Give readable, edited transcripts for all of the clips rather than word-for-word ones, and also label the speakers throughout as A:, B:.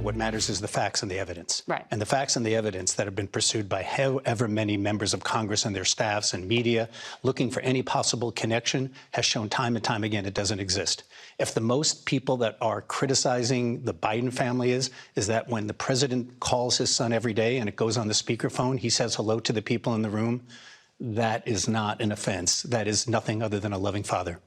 A: What matters is the facts and the evidence.
B: Right.
A: And the facts and the evidence that have been pursued by however many members of Congress and their staffs and media looking for any possible connection has shown time and time again it doesn't exist. If the most people that are criticizing the Biden family is that when the president calls his son every day and it goes on the speakerphone, he says hello to the people in the room, that is not an offense. That is nothing other than a loving father.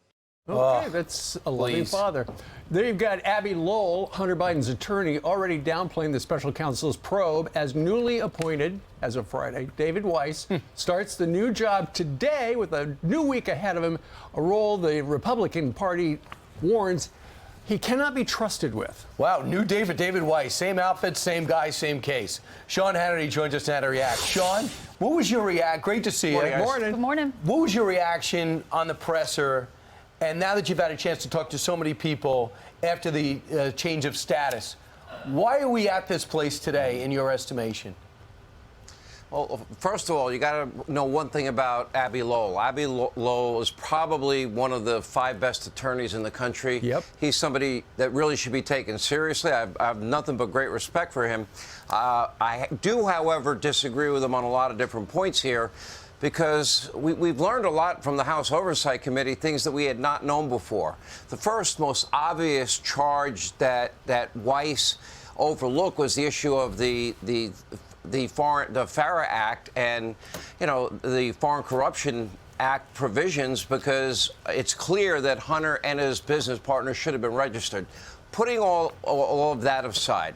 C: Okay, that's a loving father. There you've got Abby Lowell, Hunter Biden's attorney, already downplaying the special counsel's probe. As newly appointed, as of Friday, David Weiss starts the new job today with a new week ahead of him, a role the Republican Party warns he cannot be trusted with.
D: Wow, new David Weiss, same outfit, same guy, same case. Sean Hannity joins us now to react. Sean, what was your reaction? Great to see you.
C: Good morning.
B: Good morning.
D: What was your reaction on the presser? And now that you've had a chance to talk to so many people after the change of status, why are we at this place today, in your estimation?
E: Well, first of all, you got to know one thing about Abby Lowell. Abby Lowell is probably one of the 5 best attorneys in the country.
C: Yep.
E: He's somebody that really should be taken seriously. I have nothing but great respect for him. I do, however, disagree with him on a lot of different points here, because we've learned a lot from the House Oversight Committee, things that we had not known before. The first most obvious charge that Weiss overlooked was the issue of the FARA Act and, the Foreign Corruption Act provisions, because it's clear that Hunter and his business partners should have been registered. Putting all of that aside,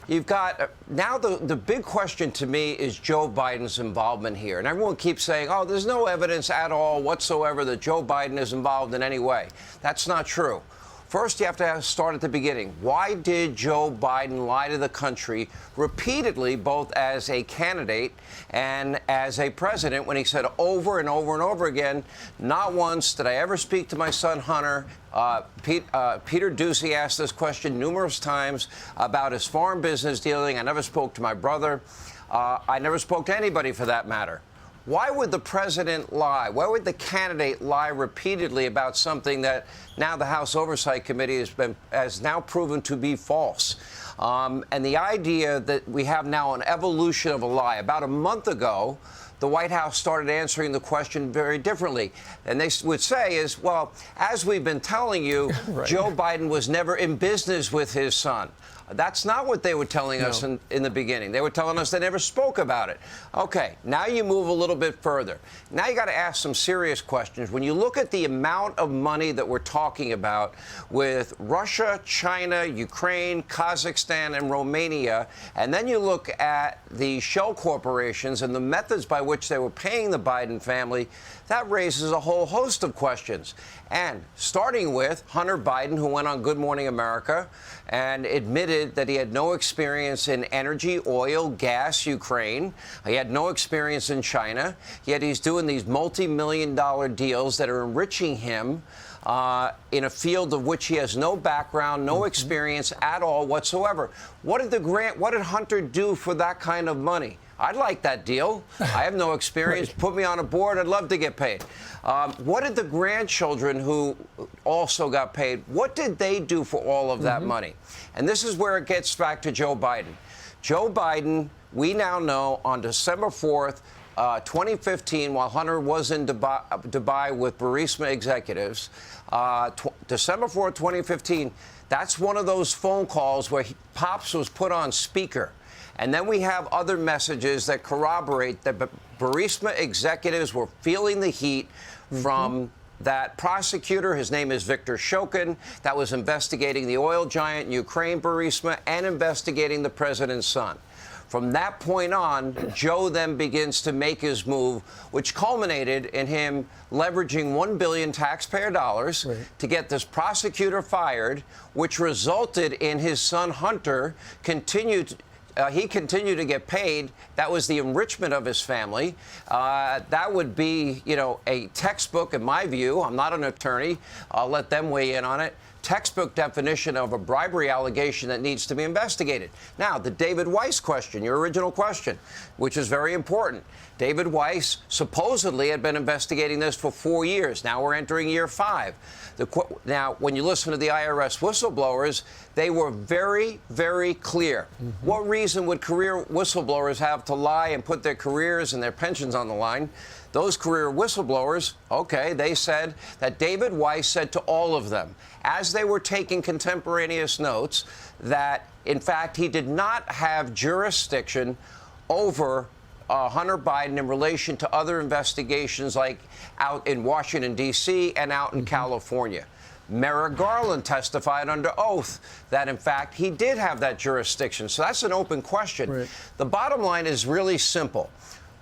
E: you've got now the big question to me is Joe Biden's involvement here. And everyone keeps saying, oh, there's no evidence at all whatsoever that Joe Biden is involved in any way. That's not true. First, you have to start at the beginning. Why did Joe Biden lie to the country repeatedly, both as a candidate and as a president, when he said over and over and over again, not once did I ever speak to my son Hunter? Peter Doocy asked this question numerous times about his foreign business dealing. I never spoke to my brother. I never spoke to anybody, for that matter. Why would the president lie? Why would the candidate lie repeatedly about something that now the House Oversight Committee has now proven to be false? And the idea that we have now an evolution of a lie. About a month ago, the White House started answering the question very differently. And they would say is, well, as we've been telling you, right, Joe Biden was never in business with his son. That's not what they were telling us in the beginning. They were telling us they never spoke about it. Okay, now you move a little bit further. Now you got to ask some serious questions. When you look at the amount of money that we're talking about with Russia, China, Ukraine, Kazakhstan, and Romania, and then you look at the shell corporations and the methods by which they were paying the Biden family, that raises a whole host of questions. And starting with Hunter Biden, who went on Good Morning America and admitted that he had no experience in energy, oil, gas, Ukraine. He had no experience in China, yet he's doing these multi-million-dollar deals that are enriching him in a field of which he has no background, no experience at all whatsoever. What did Hunter do for that kind of money? I'd like that deal. I have no experience. Right. Put me on a board. I'd love to get paid. What did the grandchildren who also got paid, what did they do for all of that money? And this is where it gets back to Joe Biden. Joe Biden, we now know, on December 4th, 2015, while Hunter was in Dubai with Burisma executives, December 4th, 2015, that's one of those phone calls where Pops was put on speaker. And then we have other messages that corroborate that Burisma executives were feeling the heat from that prosecutor. His name is Victor Shokin, that was investigating the oil giant Ukraine Burisma and investigating the president's son. From that point on, Joe then begins to make his move, which culminated in him leveraging $1 billion taxpayer dollars to get this prosecutor fired, which resulted in his son Hunter he continued to get paid. That was the enrichment of his family. That would be, a textbook, in my view. I'm not an attorney. I'll let them weigh in on it. textbook definition of a bribery allegation that needs to be investigated. Now, the David Weiss question, your original question, which is very important. David Weiss supposedly had been investigating this for 4 years. Now we're entering year 5. Now, when you listen to the IRS whistleblowers, they were very, very clear. What reason would career whistleblowers have to lie and put their careers and their pensions on the line? Those career whistleblowers, okay, they said that David Weiss said to all of them, as they were taking contemporaneous notes, that, in fact, he did not have jurisdiction over Hunter Biden in relation to other investigations like out in Washington, D.C. and out in California. Merrick Garland testified under oath that, in fact, he did have that jurisdiction. So that's an open question.
C: Right.
E: The bottom line is really simple.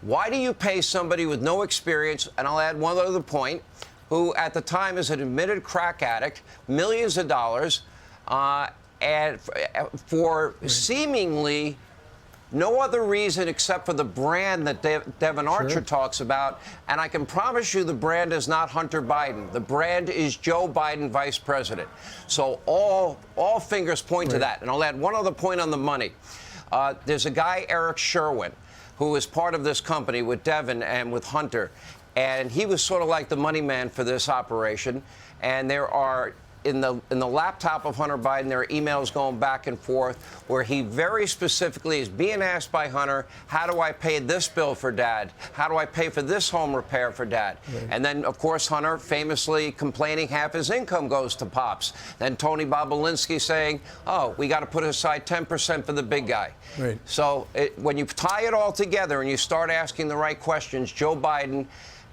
E: Why do you pay somebody with no experience, and I'll add one other point, who at the time is an admitted crack addict, millions of dollars, and for seemingly no other reason except for the brand that Devin Archer talks about. And I can promise you the brand is not Hunter Biden. The brand is Joe Biden, vice president. So all fingers point to that. And I'll add one other point on the money. There's a guy, Eric Sherwin, who is part of this company with Devin and with Hunter. And he was sort of like the money man for this operation. And there are, in the laptop of Hunter Biden, there are emails going back and forth where he very specifically is being asked by Hunter, how do I pay this bill for Dad? How do I pay for this home repair for Dad? Right. And then, of course, Hunter famously complaining half his income goes to Pops. Then Tony Bobolinsky saying, oh, we got to put aside 10% for the big guy. Right. So when you tie it all together and you start asking the right questions, Joe Biden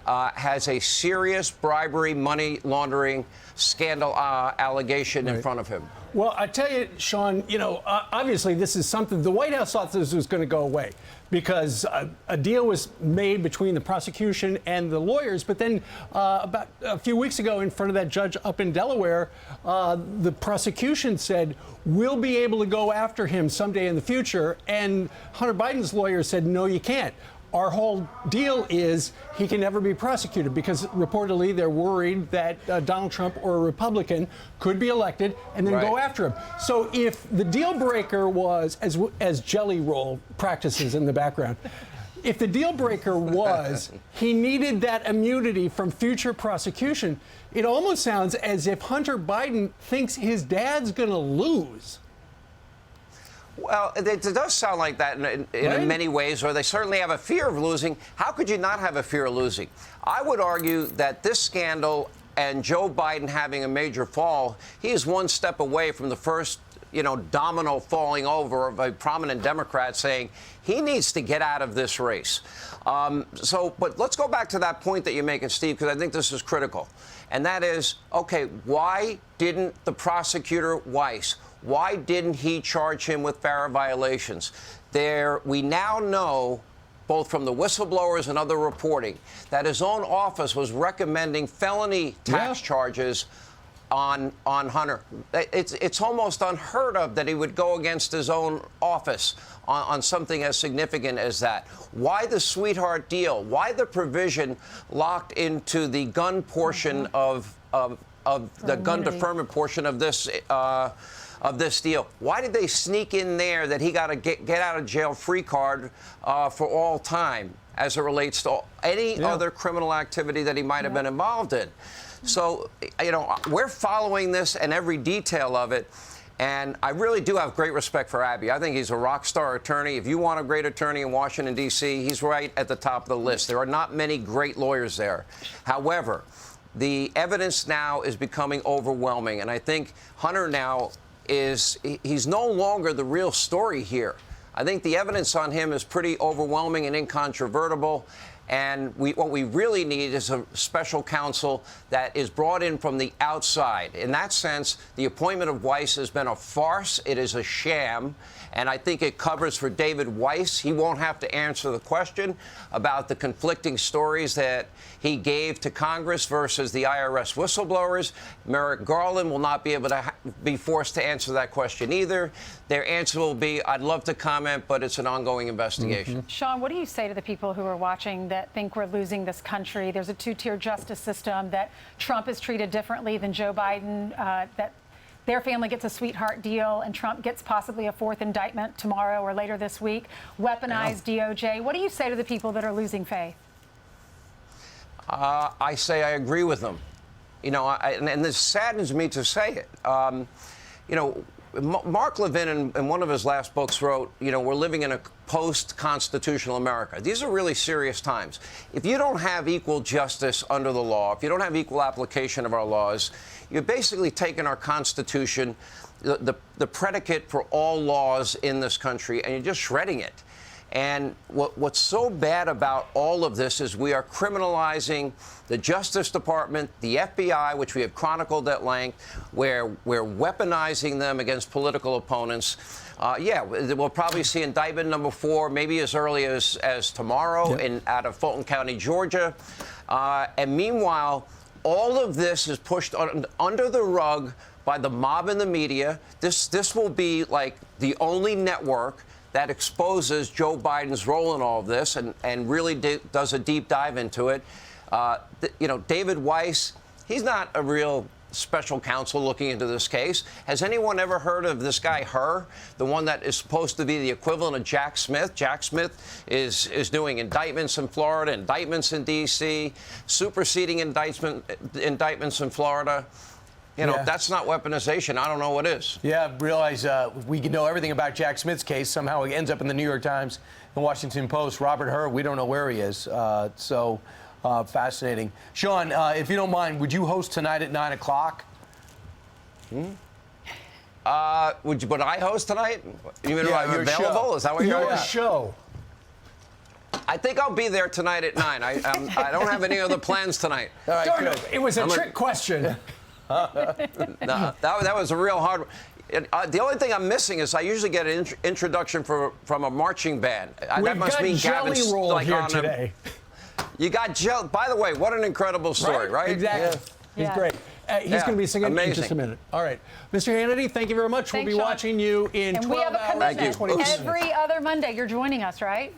E: has a serious bribery, money laundering scandal allegation in front of him.
C: Well, I tell you, Sean, you know, obviously this is something the White House thought this was going to go away because a deal was made between the prosecution and the lawyers. But then about a few weeks ago in front of that judge up in Delaware, the prosecution said, we'll be able to go after him someday in the future. And Hunter Biden's lawyer said, no, you can't. Our whole deal is he can never be prosecuted because reportedly they're worried that Donald Trump or a Republican could be elected and then go after him. So if the deal breaker was, as Jelly Roll practices in the background, if the deal breaker was he needed that immunity from future prosecution, it almost sounds as if Hunter Biden thinks his dad's going to lose.
E: Well, it does sound like that in many ways, or they certainly have a fear of losing. How could you not have a fear of losing? I would argue that this scandal and Joe Biden having a major fall, he is one step away from the first, domino falling over of a prominent Democrat saying he needs to get out of this race. But let's go back to that point that you're making, Steve, because I think this is critical. And that is, okay, why didn't the prosecutor Weiss, why didn't he charge him with FARA violations? We now know, both from the whistleblowers and other reporting, that his own office was recommending felony tax charges on Hunter. It's almost unheard of that he would go against his own office on something as significant as that. Why the sweetheart deal? Why the provision locked into the gun portion of the gun deferment portion of this deal? Why did they sneak in there that he got a get out of jail free card for all time as it relates to any other criminal activity that he might have been involved in? So, we're following this and every detail of it. And I really do have great respect for Abby. I think he's a rock star attorney. If you want a great attorney in Washington, D.C., he's right at the top of the list. There are not many great lawyers there. However, the evidence now is becoming overwhelming. And I think Hunter now he's no longer the real story here. I think the evidence on him is pretty overwhelming and incontrovertible. And what we really need is a special counsel that is brought in from the outside. In that sense, the appointment of Weiss has been a farce. It is a sham. And I think it covers for David Weiss. He won't have to answer the question about the conflicting stories that he gave to Congress versus the IRS whistleblowers. Merrick Garland will not be able to be forced to answer that question either. Their answer will be, I'd love to comment, but it's an ongoing investigation.
B: Sean, what do you say to the people who are watching that think we're losing this country? There's a two-tier justice system, that Trump is treated differently than Joe Biden, that their family gets a sweetheart deal and Trump gets possibly a fourth indictment tomorrow or later this week, weaponized DOJ. What do you say to the people that are losing faith?
E: I say I agree with them. You know, and this saddens me to say it. You know, Mark Levin, in one of his last books, wrote, you know, we're living in a post-constitutional America. These are really serious times. If you don't have equal justice under the law, if you don't have equal application of our laws, you're basically taking our Constitution, the predicate for all laws in this country, and you're just shredding it. And what's so bad about all of this is we are criminalizing the Justice Department, the FBI, which we have chronicled at length, where we're weaponizing them against political opponents. Yeah, we'll probably see indictment number 4, maybe as early as tomorrow out of Fulton County, Georgia. And meanwhile, all of this is pushed under the rug by the mob and the media. This will be like the only network that exposes Joe Biden's role in all of this and really does a deep dive into it. You know, David Weiss, he's not a real special counsel looking into this case. Has anyone ever heard of this guy, the one that is supposed to be the equivalent of Jack Smith? Jack Smith is doing indictments in Florida, indictments in D.C., superseding indictments in Florida. You know, if that's not weaponization, I don't know what is.
D: Yeah, realize we know everything about Jack Smith's case. Somehow he ends up in the New York Times, the Washington Post. Robert Hur, we don't know where he is. So fascinating. Sean, if you don't mind, would you host tonight at 9 o'clock?
E: Would I host tonight? Even though I'm available?
D: Show.
E: Is that what you're
C: Your show.
E: I think I'll be there tonight at 9. I don't have any other plans tonight.
D: All right, good.
C: It was a trick question.
E: No, that was a real hard one. The only thing I'm missing is I usually get an introduction from a marching band.
C: That must mean
E: Gavin's
C: Jelly Roll
E: like
C: here today.
E: You got Jelly. By the way, what an incredible story, right?
C: Exactly.
B: Yeah.
C: He's great. He's going to be singing in just a minute. All right. Mr. Hannity, thank you very much.
B: Thanks,
C: we'll be
B: Sean.
C: watching you in
B: and
C: 12
B: we have a
C: hours.
B: commitment. Every other Monday, you're joining us, right?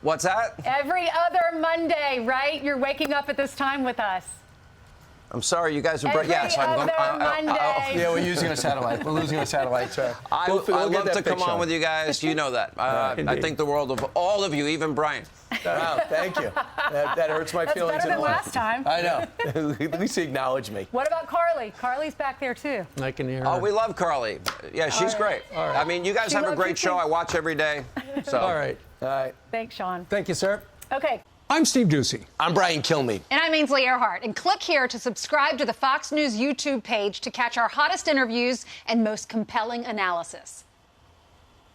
E: What's that?
B: Every other Monday, right? You're waking up at this time with us.
E: I'm sorry, you guys are.
B: Yes, I'm going. Monday.
D: Yeah, we're using a satellite. We're losing a satellite.
E: I love to come on with you guys. You know that. I think the world of all of you, even Brian.
D: Wow, thank you. That hurts my
B: That's
D: feelings.
B: better than last time.
D: I know. At least he acknowledged me.
B: What about Carly? Carly's back there too.
C: I can hear her.
E: Oh, we love Carly. Yeah, she's great.
C: All right.
E: I mean, you guys
B: She
E: have a
B: loves
E: great
B: you,
E: show.
B: too.
E: I watch every day. So.
C: All right.
D: All right.
B: Thanks, Sean.
C: Thank you, sir.
B: Okay.
C: I'm Steve Ducey.
D: I'm Brian Kilmeade.
F: And I'm Ainsley Earhart. And click here to subscribe to the Fox News YouTube page to catch our hottest interviews and most compelling analysis.